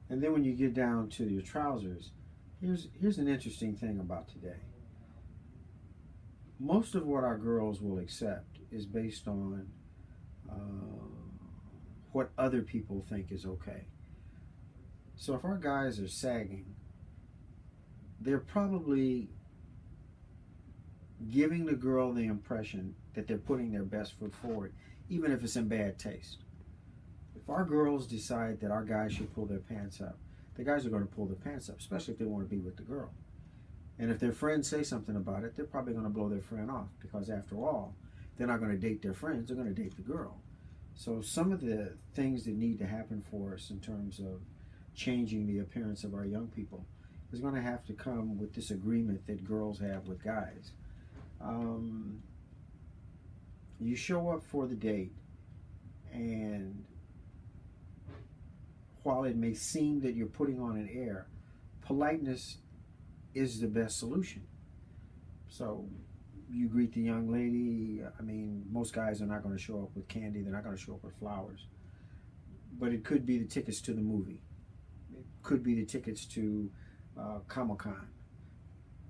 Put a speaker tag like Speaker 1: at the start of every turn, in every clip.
Speaker 1: And then when you get down to your trousers, here's an interesting thing about today. Most of what our girls will accept is based on what other people think is okay. So if our guys are sagging, they're probably giving the girl the impression that they're putting their best foot forward, even if it's in bad taste. If our girls decide that our guys should pull their pants up, the guys are going to pull their pants up, especially if they want to be with the girl. And if their friends say something about it, they're probably going to blow their friend off, because after all, they're not going to date their friends, they're going to date the girl. So some of the things that need to happen for us in terms of changing the appearance of our young people is going to have to come with this agreement that girls have with guys. You show up for the date, and while it may seem that you're putting on an air, politeness is the best solution. So you greet the young lady. I mean, most guys are not going to show up with candy, they're not going to show up with flowers. But it could be the tickets to the movie, it could be the tickets to Comic-Con.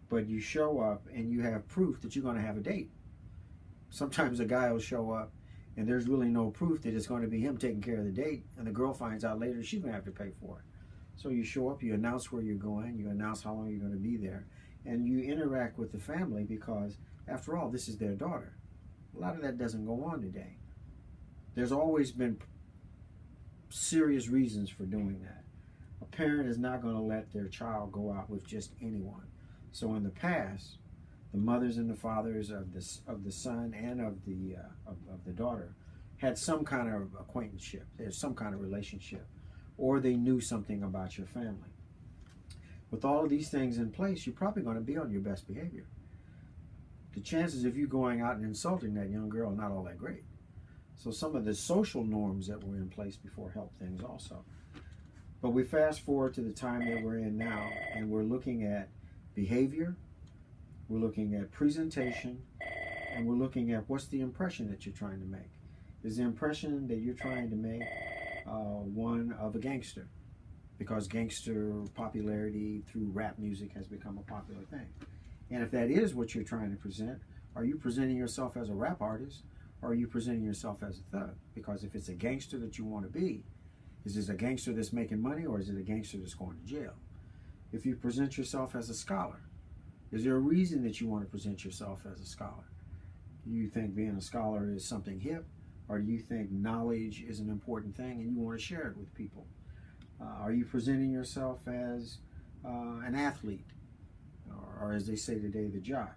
Speaker 1: But you show up and you have proof that you're going to have a date. Sometimes a guy will show up and there's really no proof that it's going to be him taking care of the date, and the girl finds out later she's going to have to pay for it. So you show up, you announce where you're going, you announce how long you're going to be there, and you interact with the family, because after all, this is their daughter. A lot of that doesn't go on today. There's always been serious reasons for doing that. A parent is not going to let their child go out with just anyone. So in the past, the mothers and the fathers of the son and of the daughter had some kind of acquaintanceship. There's some kind of relationship, or they knew something about your family. With all of these things in place, you're probably going to be on your best behavior. The chances of you going out and insulting that young girl are not all that great. So some of the social norms that were in place before helped things also. But we fast forward to the time that we're in now, and we're looking at behavior, we're looking at presentation, and we're looking at what's the impression that you're trying to make. Is the impression that you're trying to make one of a gangster? Because gangster popularity through rap music has become a popular thing. And if that is what you're trying to present, are you presenting yourself as a rap artist, or are you presenting yourself as a thug? Because if it's a gangster that you want to be, is this a gangster that's making money, or is it a gangster that's going to jail? If you present yourself as a scholar, is there a reason that you want to present yourself as a scholar? Do you think being a scholar is something hip, or do you think knowledge is an important thing and you want to share it with people? Are you presenting yourself as an athlete, or as they say today, the jock?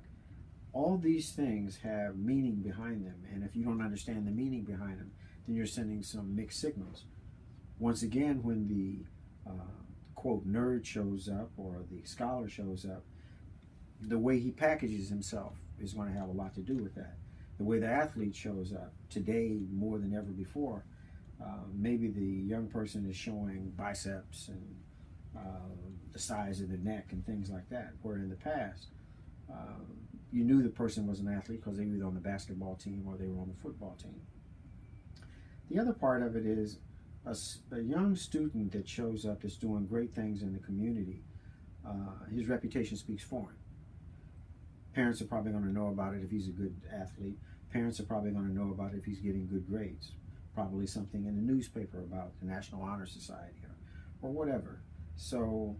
Speaker 1: All these things have meaning behind them, and if you don't understand the meaning behind them, then you're sending some mixed signals. Once again, when the quote nerd shows up, or the scholar shows up, the way he packages himself is going to have a lot to do with that. The way the athlete shows up today more than ever before, maybe the young person is showing biceps and the size of the neck and things like that, where in the past you knew the person was an athlete because they were either on the basketball team or they were on the football team. The other part of it is a young student that shows up that's doing great things in the community, his reputation speaks for him. Parents are probably going to know about it if he's a good athlete. Parents are probably going to know about it if he's getting good grades. Probably something in the newspaper about the National Honor Society or whatever. So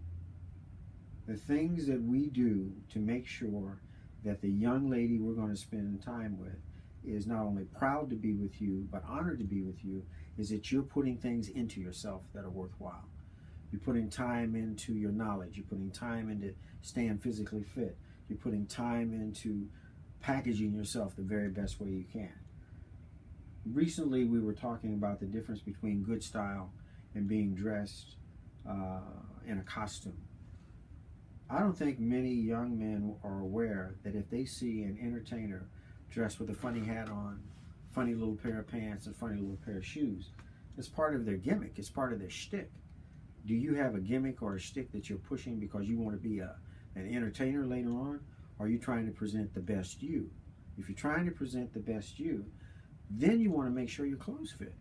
Speaker 1: the things that we do to make sure that the young lady we're going to spend time with is not only proud to be with you, but honored to be with you, is that you're putting things into yourself that are worthwhile. You're putting time into your knowledge. You're putting time into staying physically fit. You're putting time into packaging yourself the very best way you can. Recently, we were talking about the difference between good style and being dressed in a costume. I don't think many young men are aware that if they see an entertainer dressed with a funny hat on, funny little pair of pants, and funny little pair of shoes, it's part of their gimmick. It's part of their shtick. Do you have a gimmick or a shtick that you're pushing because you want to be an entertainer later on? Or are you trying to present the best you? If you're trying to present the best you, then you want to make sure your clothes fit.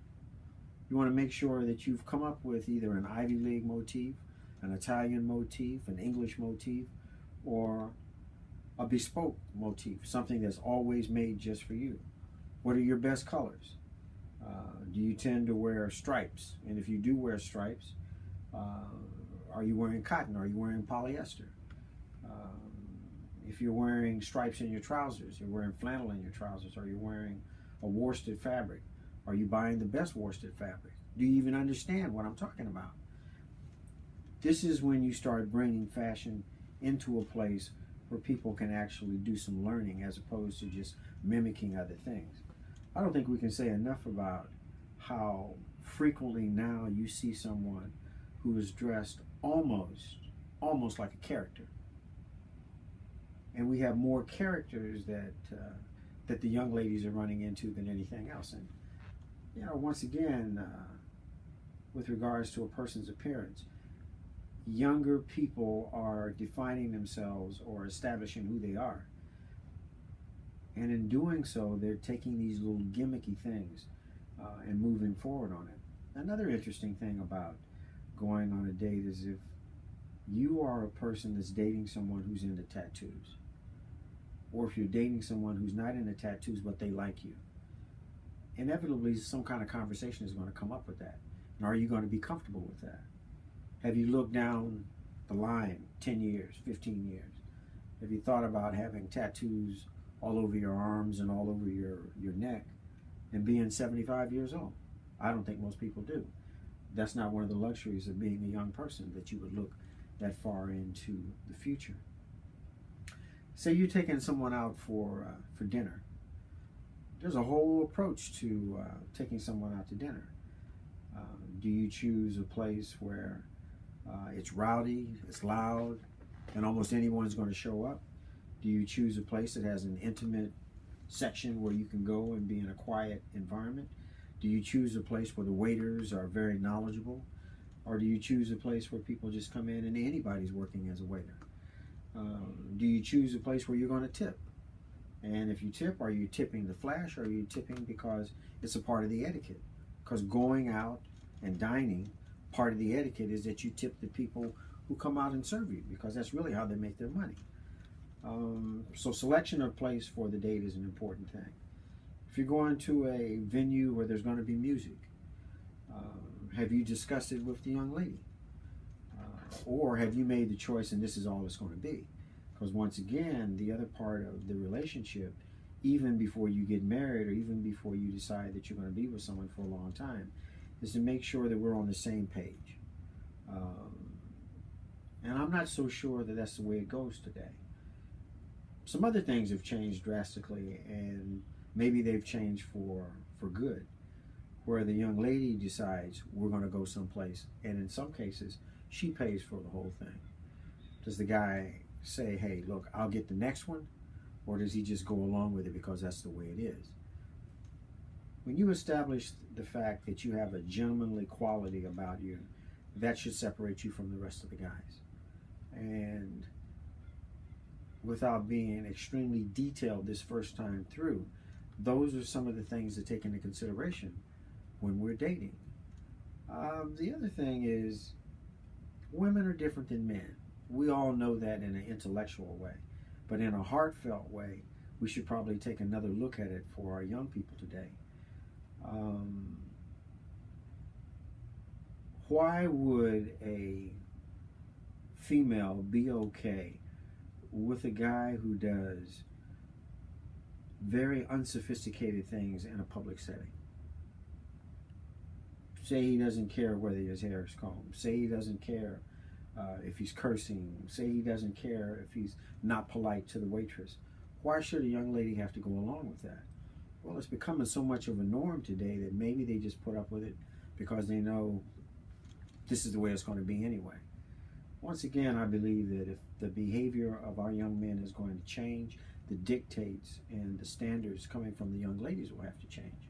Speaker 1: You want to make sure that you've come up with either an Ivy League motif, an Italian motif, an English motif, or a bespoke motif, something that's always made just for you. What are your best colors? Do you tend to wear stripes? And if you do wear stripes, are you wearing cotton? Are you wearing polyester? If you're wearing stripes in your trousers, you're wearing flannel in your trousers, are you wearing a worsted fabric? Are you buying the best worsted fabric? Do you even understand what I'm talking about? This is when you start bringing fashion into a place where people can actually do some learning as opposed to just mimicking other things. I don't think we can say enough about how frequently now you see someone who is dressed almost like a character. And we have more characters that the young ladies are running into than anything else. And once again, with regards to a person's appearance, younger people are defining themselves or establishing who they are. And in doing so, they're taking these little gimmicky things and moving forward on it. Another interesting thing about going on a date is if you are a person that's dating someone who's into tattoos, or if you're dating someone who's not into tattoos but they like you, inevitably some kind of conversation is going to come up with that. And are you going to be comfortable with that? Have you looked down the line 10 years, 15 years? Have you thought about having tattoos all over your arms and all over your neck and being 75 years old? I don't think most people do. That's not one of the luxuries of being a young person, that you would look that far into the future. Say you're taking someone out for dinner. There's a whole approach to taking someone out to dinner. Do you choose a place where it's rowdy, it's loud, and almost anyone's going to show up? Do you choose a place that has an intimate section where you can go and be in a quiet environment? Do you choose a place where the waiters are very knowledgeable? Or do you choose a place where people just come in and anybody's working as a waiter? Do you choose a place where you're going to tip? And if you tip, are you tipping to flash, or are you tipping because it's a part of the etiquette? Because going out and dining, part of the etiquette is that you tip the people who come out and serve you, because that's really how they make their money. So selection of place for the date is an important thing. If you're going to a venue where there's going to be music, have you discussed it with the young lady? Or have you made the choice and this is all it's going to be? Because once again, the other part of the relationship, even before you get married or even before you decide that you're going to be with someone for a long time, is to make sure that we're on the same page. And I'm not so sure that that's the way it goes today. Some other things have changed drastically, and maybe they've changed for good, where the young lady decides we're going to go someplace, and in some cases, she pays for the whole thing. Does the guy say, hey, look, I'll get the next one, or does he just go along with it because that's the way it is? When you establish the fact that you have a gentlemanly quality about you, that should separate you from the rest of the guys. And without being extremely detailed this first time through, those are some of the things to take into consideration when we're dating. The other thing is, women are different than men. We all know that in an intellectual way. But in a heartfelt way, we should probably take another look at it for our young people today. Why would a female be okay with a guy who does very unsophisticated things in a public setting? Say he doesn't care whether his hair is combed. Say he doesn't care if he's cursing. Say he doesn't care if he's not polite to the waitress. Why should a young lady have to go along with that? Well, it's becoming so much of a norm today that maybe they just put up with it because they know this is the way it's going to be anyway. Once again, I believe that if the behavior of our young men is going to change, the dictates and the standards coming from the young ladies will have to change.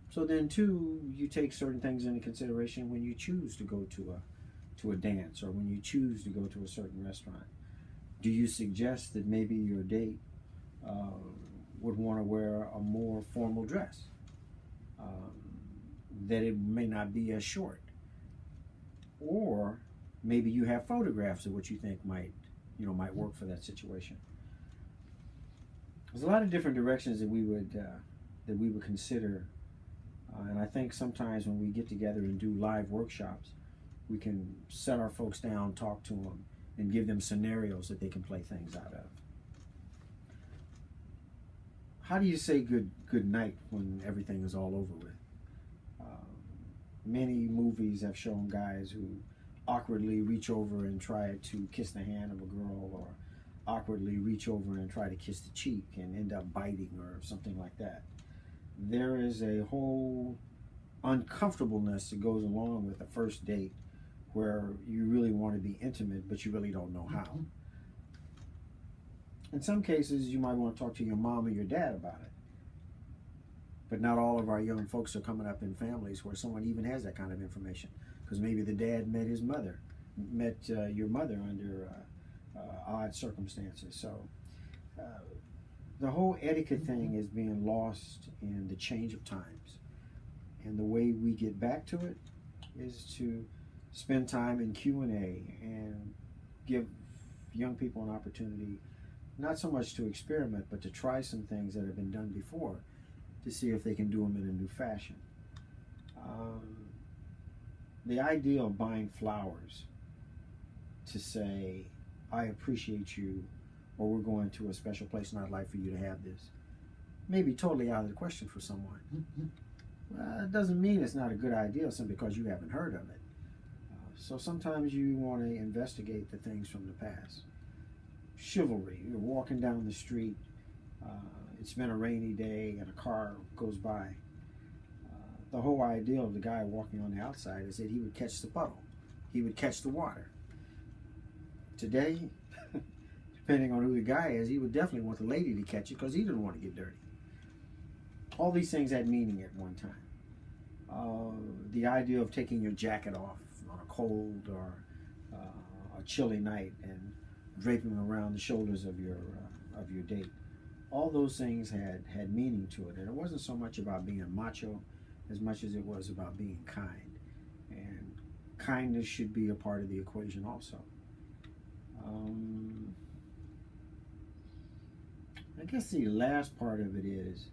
Speaker 1: So then, too, you take certain things into consideration when you choose to go to a dance or when you choose to go to a certain restaurant. Do you suggest that maybe your date would want to wear a more formal dress? that it may not be as short. Or maybe you have photographs of what you think might work for that situation. There's a lot of different directions that we would consider, and I think sometimes when we get together and do live workshops, we can set our folks down, talk to them, and give them scenarios that they can play things out of. How do you say good night when everything is all over with? Many movies have shown guys who awkwardly reach over and try to kiss the hand of a girl, or awkwardly reach over and try to kiss the cheek and end up biting or something like that. There is a whole uncomfortableness that goes along with a first date where you really want to be intimate, but you really don't know how. In some cases, you might want to talk to your mom or your dad about it. But not all of our young folks are coming up in families where someone even has that kind of information. Because maybe the dad met your mother under odd circumstances. So the whole etiquette thing is being lost in the change of times. And the way we get back to it is to spend time in Q&A and give young people an opportunity, not so much to experiment, but to try some things that have been done before, to see if they can do them in a new fashion. The idea of buying flowers to say, I appreciate you, or we're going to a special place and I'd like for you to have this, may be totally out of the question for someone. It doesn't mean it's not a good idea simply because you haven't heard of it. So sometimes you want to investigate the things from the past. Chivalry, you're walking down the street, it's been a rainy day and a car goes by. The whole idea of the guy walking on the outside is that he would catch the puddle. He would catch the water. Today, depending on who the guy is, he would definitely want the lady to catch it because he didn't want to get dirty. All these things had meaning at one time. The idea of taking your jacket off on a cold or a chilly night and draping around the shoulders of your date. All those things had meaning to it, and it wasn't so much about being macho as much as it was about being kind. And kindness should be a part of the equation also. I guess the last part of it is,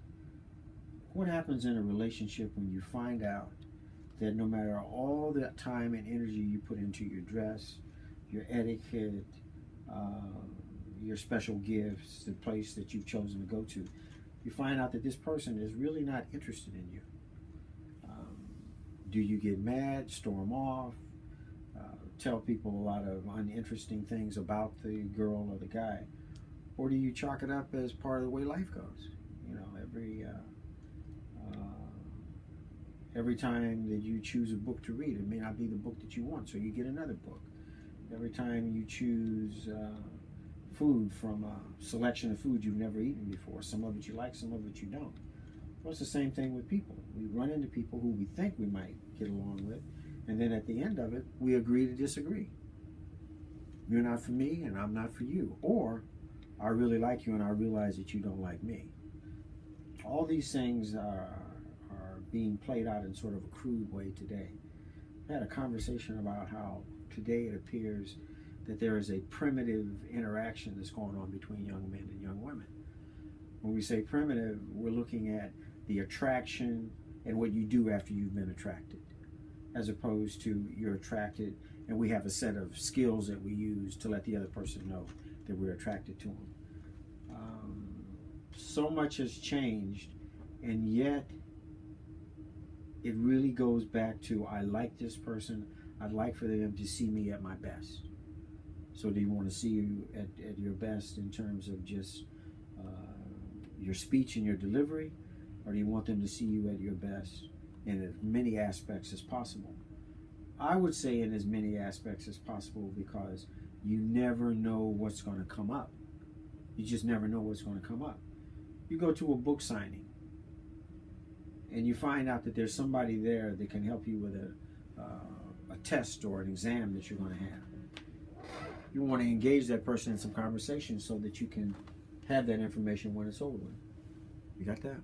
Speaker 1: what happens in a relationship when you find out that no matter all the time and energy you put into your dress, your etiquette, your special gifts, the place that you've chosen to go to, you find out that this person is really not interested in you. Do you get mad, storm off, tell people a lot of uninteresting things about the girl or the guy? Or do you chalk it up as part of the way life goes? You know, every time that you choose a book to read, it may not be the book that you want, so you get another book. Every time you choose food from a selection of food you've never eaten before, some of it you like, some of it you don't. Well, it's the same thing with people. We run into people who we think we might get along with, and then at the end of it, we agree to disagree. You're not for me, and I'm not for you. Or, I really like you, and I realize that you don't like me. All these things are being played out in sort of a crude way today. I had a conversation about how today it appears that there is a primitive interaction that's going on between young men and young women. When we say primitive, we're looking at the attraction and what you do after you've been attracted, as opposed to you're attracted and we have a set of skills that we use to let the other person know that we're attracted to them. So much has changed, and yet it really goes back to, I like this person, I'd like for them to see me at my best. So do you want to see you at your best in terms of just your speech and your delivery, or do you want them to see you at your best in as many aspects as possible? I would say in as many aspects as possible, because you never know what's going to come up. You just never know what's going to come up. You go to a book signing and you find out that there's somebody there that can help you with a test or an exam that you're going to have. You want to engage that person in some conversation so that you can have that information when it's over with. You got that?